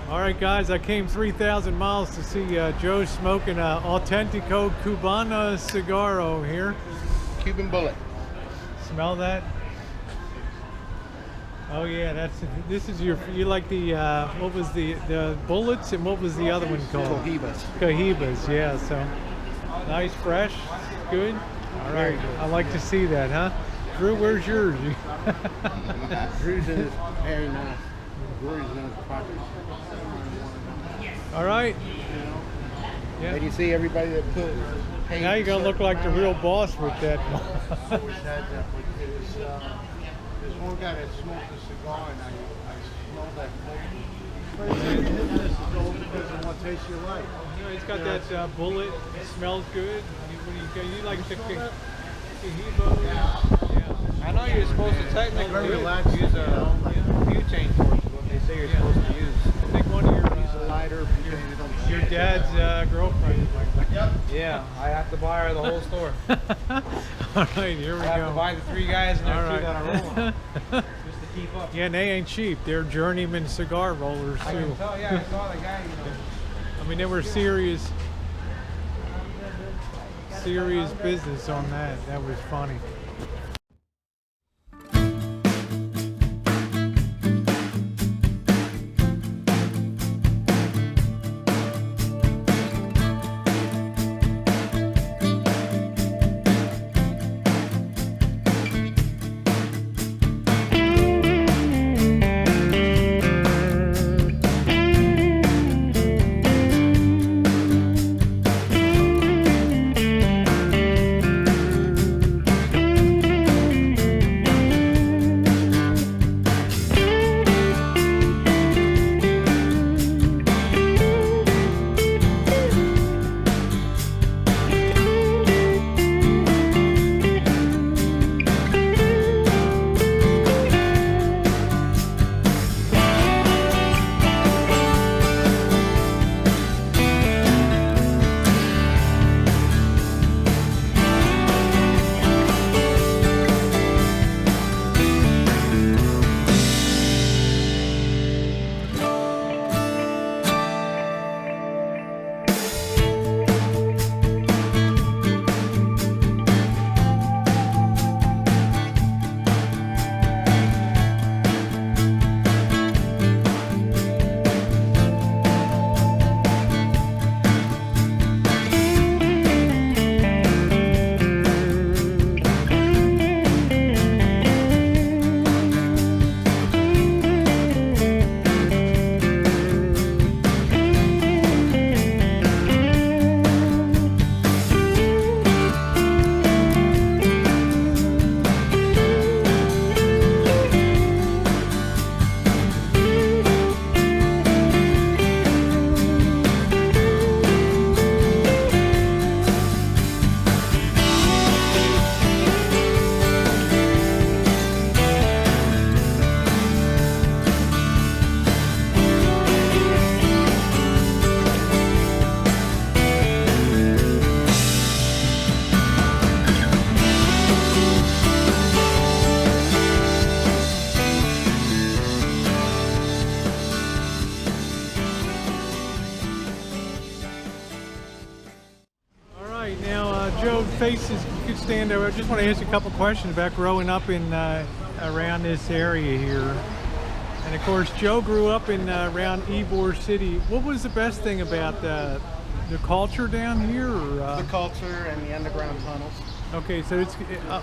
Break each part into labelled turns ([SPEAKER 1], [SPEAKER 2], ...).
[SPEAKER 1] All right, guys, I came 3,000 miles to see Joe smoking a Auténtico Cubana cigarro here.
[SPEAKER 2] Cuban bullet.
[SPEAKER 1] Smell that? Oh yeah, this is you like the what was the bullets, and what was the other one called?
[SPEAKER 2] Cohibas.
[SPEAKER 1] Cohibas, yeah. So nice, fresh, good. All right, I like to see that, huh? Drew, where's yours?
[SPEAKER 2] Drew's in his very nice. Drew's in his pocket.
[SPEAKER 1] All right.
[SPEAKER 2] Yeah. And you see everybody that put.
[SPEAKER 1] Now you're gonna look like the real boss with that.
[SPEAKER 2] There's one guy that smoked a cigar, and I smelled that flavor. This is all because of what taste you like.
[SPEAKER 1] You know, it's got that bullet. It smells good. You like the Cohiba?
[SPEAKER 3] Yeah. I know you're supposed to technically use a butane torch, is what they say you're supposed to use.
[SPEAKER 1] I think one of your dad's girlfriend is like that.
[SPEAKER 3] Yep. Yeah, I have to buy her the whole store.
[SPEAKER 1] All right, here we go.
[SPEAKER 3] I have to buy the 3 guys and their
[SPEAKER 1] All
[SPEAKER 3] 2 that are rolling. Just to keep up.
[SPEAKER 1] Yeah, and they ain't cheap. They're journeyman cigar rollers too.
[SPEAKER 3] I can tell, yeah, I saw the guy,
[SPEAKER 1] I mean, they were serious business on that. That was funny. Joe faces, you could stand there. I just want to ask you a couple questions about growing up in around this area here. And of course, Joe grew up in around Ybor City. What was the best thing about the culture down here? Or,
[SPEAKER 2] the culture and the underground tunnels.
[SPEAKER 1] Okay, so it's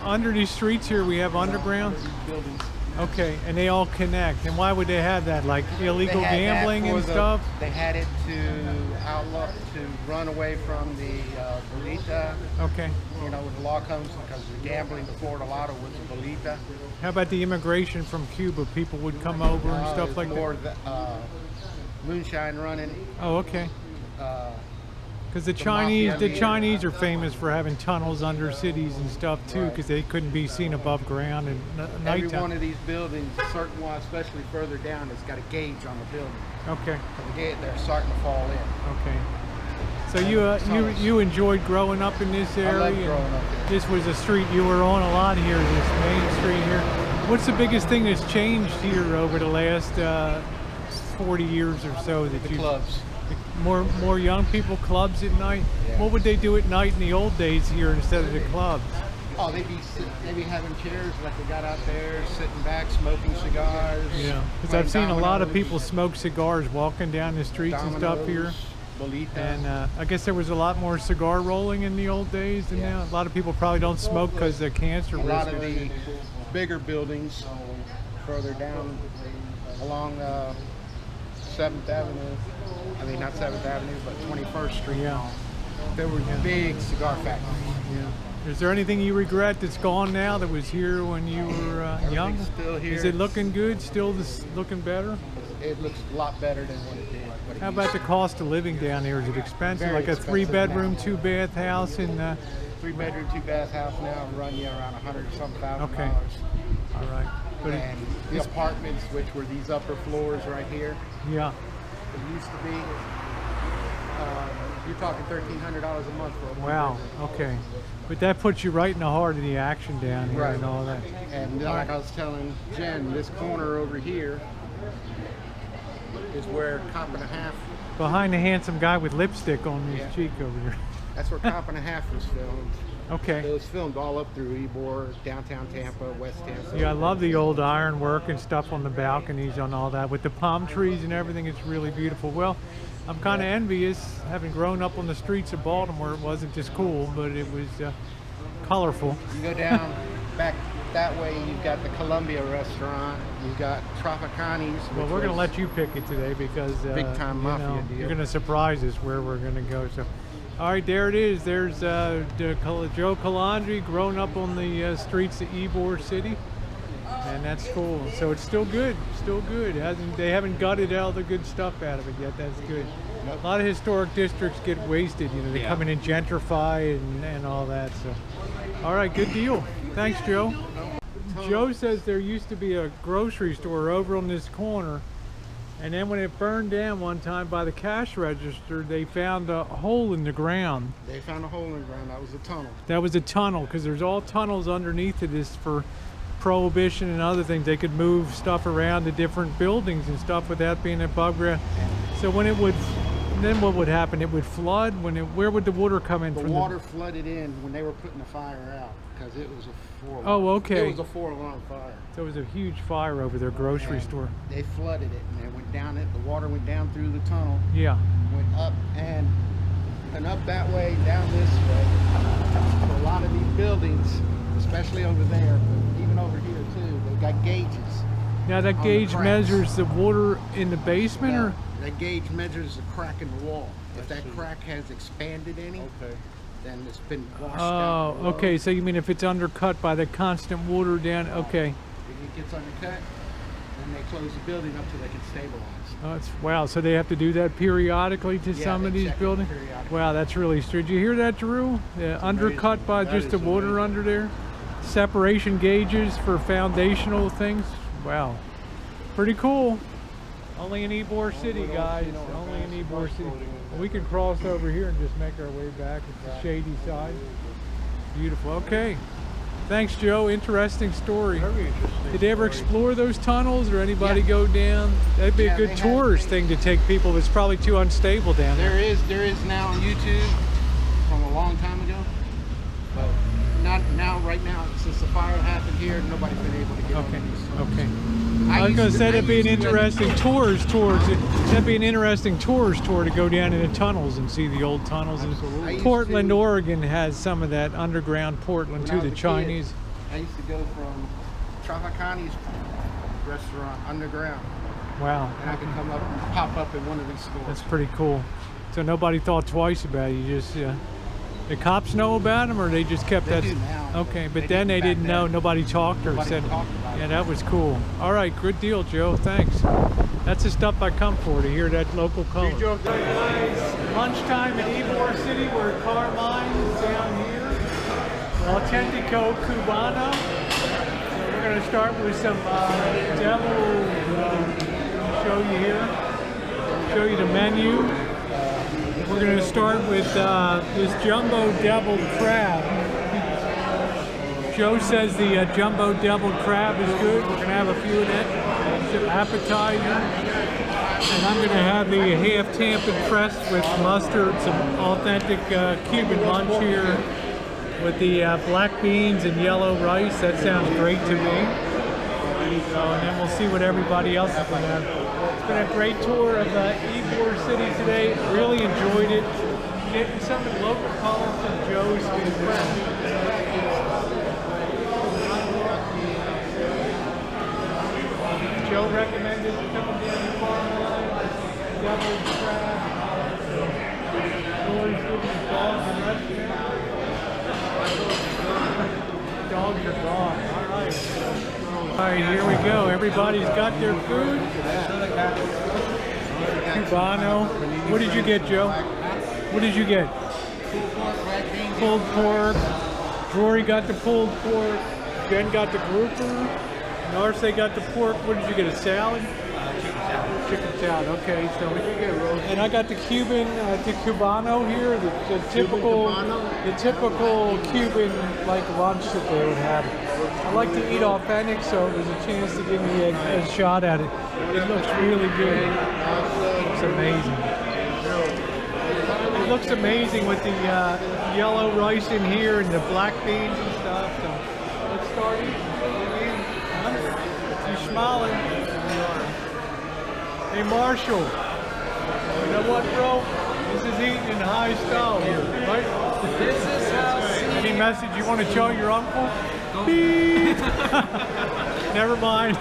[SPEAKER 1] under these streets here. We have underground
[SPEAKER 2] buildings.
[SPEAKER 1] Okay, and they all connect. And why would they have that? Like illegal gambling and stuff?
[SPEAKER 2] They had it to outlaw, to run away from the bolita.
[SPEAKER 1] Okay.
[SPEAKER 2] You know, when the law comes, because the gambling before the lotto was a bolita.
[SPEAKER 1] How about the immigration from Cuba? People would come over and stuff like
[SPEAKER 2] more
[SPEAKER 1] that?
[SPEAKER 2] Moonshine running.
[SPEAKER 1] Oh, okay. Because the Chinese are famous for having tunnels under cities and stuff too, because they couldn't be seen above ground and nighttime.
[SPEAKER 2] Every one of these buildings, certain ones, especially further down, has got a gauge on the building.
[SPEAKER 1] Okay.
[SPEAKER 2] They're starting to fall in.
[SPEAKER 1] Okay. So you enjoyed growing up in this area?
[SPEAKER 2] I loved growing up here.
[SPEAKER 1] This was a street you were on a lot here, this main street here. What's the biggest thing that's changed here over the last 40 years or so that
[SPEAKER 2] The clubs.
[SPEAKER 1] More young people clubs at night?
[SPEAKER 2] Yeah.
[SPEAKER 1] What would they do at night in the old days here instead of the clubs?
[SPEAKER 2] Oh, they'd be having chairs like they got out there, sitting back, smoking cigars.
[SPEAKER 1] Yeah, because
[SPEAKER 2] playing
[SPEAKER 1] I've seen a lot of
[SPEAKER 2] dominoes,
[SPEAKER 1] people smoke cigars walking down the streets and stuff here.
[SPEAKER 2] Bolita.
[SPEAKER 1] And I guess there was a lot more cigar rolling in the old days than
[SPEAKER 2] Yeah.
[SPEAKER 1] now. A lot of people probably don't smoke because of cancer
[SPEAKER 2] a
[SPEAKER 1] risk.
[SPEAKER 2] lot of the bigger buildings further down along 7th Avenue. I mean, not 7th Avenue, but 21st Street.
[SPEAKER 1] Yeah.
[SPEAKER 2] There were big cigar factories.
[SPEAKER 1] Yeah. Is there anything you regret that's gone now that was here when you were young?
[SPEAKER 2] Everything's still here.
[SPEAKER 1] Is it looking good? Still looking better?
[SPEAKER 2] It looks a lot better than what it did. But
[SPEAKER 1] How about the cost of living down here? Is it expensive?
[SPEAKER 2] Very
[SPEAKER 1] Like a
[SPEAKER 2] expensive
[SPEAKER 1] 3-bedroom,
[SPEAKER 2] now.
[SPEAKER 1] 2-bath house in
[SPEAKER 2] 3-bedroom, 2-bath house now run you around $100-some-thousand.
[SPEAKER 1] Okay. All right. But
[SPEAKER 2] And the apartments, which were these upper floors right here,
[SPEAKER 1] yeah.
[SPEAKER 2] it used to be, you're talking $1,300 a month for a
[SPEAKER 1] Wow.
[SPEAKER 2] one-bedroom.
[SPEAKER 1] Okay. But that puts you right in the heart of the action down here
[SPEAKER 2] Right.
[SPEAKER 1] and all that.
[SPEAKER 2] And like I was telling Jen, this corner over here is where Cop and a Half,
[SPEAKER 1] Behind the handsome guy with lipstick on his
[SPEAKER 2] Yeah.
[SPEAKER 1] cheek over there.
[SPEAKER 2] that's where Cop and a Half was filmed.
[SPEAKER 1] Okay.
[SPEAKER 2] It was filmed all up through Ybor, downtown Tampa, West Tampa.
[SPEAKER 1] Yeah, I love the old ironwork and stuff on the balconies and all that with the palm trees and everything. It's really beautiful. Well, I'm kind of envious, having grown up on the streets of Baltimore. It wasn't just cool, but it was colorful.
[SPEAKER 2] You go down back that way, you've got the Columbia restaurant, you've got Tropicani's.
[SPEAKER 1] Well, we're going to let you pick it today because
[SPEAKER 2] Big time
[SPEAKER 1] you
[SPEAKER 2] mafia
[SPEAKER 1] know,
[SPEAKER 2] deal.
[SPEAKER 1] you're going to surprise us where we're going to go. So, all right, there it is. There's Joe Calonge, grown up on the streets of Ybor City, and that's cool. So it's still good, still good. They haven't gutted all the good stuff out of it yet. That's good.
[SPEAKER 2] Nope.
[SPEAKER 1] A lot of historic districts get wasted. You know, they
[SPEAKER 2] Yeah.
[SPEAKER 1] come in and gentrify and all that. So, all right, good deal. Thanks, Joe. Joe says there used to be a grocery store over on this corner, and then when it burned down one time by the cash register, they found a hole in the ground.
[SPEAKER 2] They found a hole in the ground, that was a tunnel.
[SPEAKER 1] That was a tunnel, because there's all tunnels underneath of this for prohibition and other things. They could move stuff around to different buildings and stuff without being above ground. So when it would, then what would happen? It would flood. Where would the water come in
[SPEAKER 2] The
[SPEAKER 1] from?
[SPEAKER 2] water flooded in when they were putting the fire out, because it was a 4-alarm.
[SPEAKER 1] Oh, okay.
[SPEAKER 2] It was a 4-alarm fire.
[SPEAKER 1] So it was a huge fire over their grocery
[SPEAKER 2] And
[SPEAKER 1] store.
[SPEAKER 2] They flooded it, and it went down it. The water went down through the tunnel,
[SPEAKER 1] Yeah.
[SPEAKER 2] went up and up that way, down this way. So a lot of these buildings, especially over there, but even over here too, they've got gauges.
[SPEAKER 1] Now that
[SPEAKER 2] On the
[SPEAKER 1] gauge
[SPEAKER 2] cracks.
[SPEAKER 1] measures the water in the basement, or?
[SPEAKER 2] That gauge measures the crack in the wall. If that crack has expanded any, then it's been washed out.
[SPEAKER 1] Oh, okay. So you mean if it's undercut by the constant water down? Okay.
[SPEAKER 2] If it gets undercut, then they close the building up so they can stabilize.
[SPEAKER 1] Oh, wow. So they have to do that periodically to
[SPEAKER 2] Yeah,
[SPEAKER 1] some
[SPEAKER 2] they
[SPEAKER 1] of these
[SPEAKER 2] check it
[SPEAKER 1] buildings?
[SPEAKER 2] periodically.
[SPEAKER 1] Wow, that's really strange. Did you hear that, Drew? Undercut by
[SPEAKER 2] That
[SPEAKER 1] just
[SPEAKER 2] is
[SPEAKER 1] the water
[SPEAKER 2] amazing.
[SPEAKER 1] under there? Separation gauges for foundational things? Wow. Pretty cool. Only in Ybor City, guys. Only in Ybor City. We can cross over here and just make our way back. It's a shady side. Beautiful. Okay. Thanks, Joe. Interesting story.
[SPEAKER 2] Very interesting.
[SPEAKER 1] Did they ever
[SPEAKER 2] story.
[SPEAKER 1] explore those tunnels, or anybody
[SPEAKER 2] Yeah.
[SPEAKER 1] go down? That'd be
[SPEAKER 2] Yeah,
[SPEAKER 1] a good
[SPEAKER 2] they have-
[SPEAKER 1] tourist thing to take people. It's probably too unstable down there.
[SPEAKER 2] There is now on YouTube from a long time ago, but not now. Right now, since the fire happened here, nobody's been able to get
[SPEAKER 1] Okay.
[SPEAKER 2] on these tunnels.
[SPEAKER 1] Okay. I was
[SPEAKER 2] used
[SPEAKER 1] going to say
[SPEAKER 2] I
[SPEAKER 1] that'd be an
[SPEAKER 2] used to-
[SPEAKER 1] interesting tourist tours. That'd be an interesting tourist tour to go down in the tunnels and see the old tunnels.
[SPEAKER 2] Absolutely. I
[SPEAKER 1] And
[SPEAKER 2] used
[SPEAKER 1] Portland,
[SPEAKER 2] to-
[SPEAKER 1] Oregon has some of that underground Portland
[SPEAKER 2] When
[SPEAKER 1] too.
[SPEAKER 2] I
[SPEAKER 1] The
[SPEAKER 2] was a
[SPEAKER 1] Chinese.
[SPEAKER 2] kid, I used to go from Tropicani's restaurant underground,
[SPEAKER 1] Wow.
[SPEAKER 2] and I could come up and pop up in one of these stores.
[SPEAKER 1] That's pretty cool. So nobody thought twice about it. You just the cops know about them, or they just kept
[SPEAKER 2] They
[SPEAKER 1] that.
[SPEAKER 2] do now.
[SPEAKER 1] Okay, but
[SPEAKER 2] They
[SPEAKER 1] then they
[SPEAKER 2] didn't
[SPEAKER 1] didn't
[SPEAKER 2] back
[SPEAKER 1] know.
[SPEAKER 2] then.
[SPEAKER 1] Nobody talked or
[SPEAKER 2] Nobody
[SPEAKER 1] said.
[SPEAKER 2] talked about
[SPEAKER 1] Yeah,
[SPEAKER 2] it.
[SPEAKER 1] that was cool. All right, good deal, Joe. Thanks. That's the stuff I come for, to hear that local color. Lunchtime in Ybor City. We're at Carmine's down here. Autentico Cubano. So we're going to start with some devil. Show you here. Show you the menu. We're going to start with this jumbo deviled crab. Joe says the jumbo deviled crab is good. We're going to have a few of that. It's an appetizer. And I'm gonna have the half tampered crust with mustard, some authentic Cuban lunch here with the black beans and yellow rice. That sounds great to me. So, and then we'll see what everybody else is gonna have. It's been a great tour of Ybor City today. Really enjoyed it. Getting some of the local calls from Joe's business. Joe recommended coming down the farm line, deviled crab. Dory's giving his dogs a rest now. Dogs are gone. All right, here we go. Everybody's got their food. Cubano. What did you get, Joe? What did you get? Pulled pork. Rory got the pulled pork. Ben got the grouper. Narce got the pork. What did you get? A salad? Chicken salad. Okay, so and I got the Cuban, the Cubano here, the typical Cuban like lunch that they would have. I like to eat authentic, so it was a chance to give me a shot at it. It looks really good. It's amazing. It looks amazing with the yellow rice in here and the black beans and stuff. So let's start eating. You're smiling. Hey Marshall, you know what, bro? This is eating in high style here, right?
[SPEAKER 3] This is how.
[SPEAKER 1] Any message you want to show your uncle? Beep. Never mind.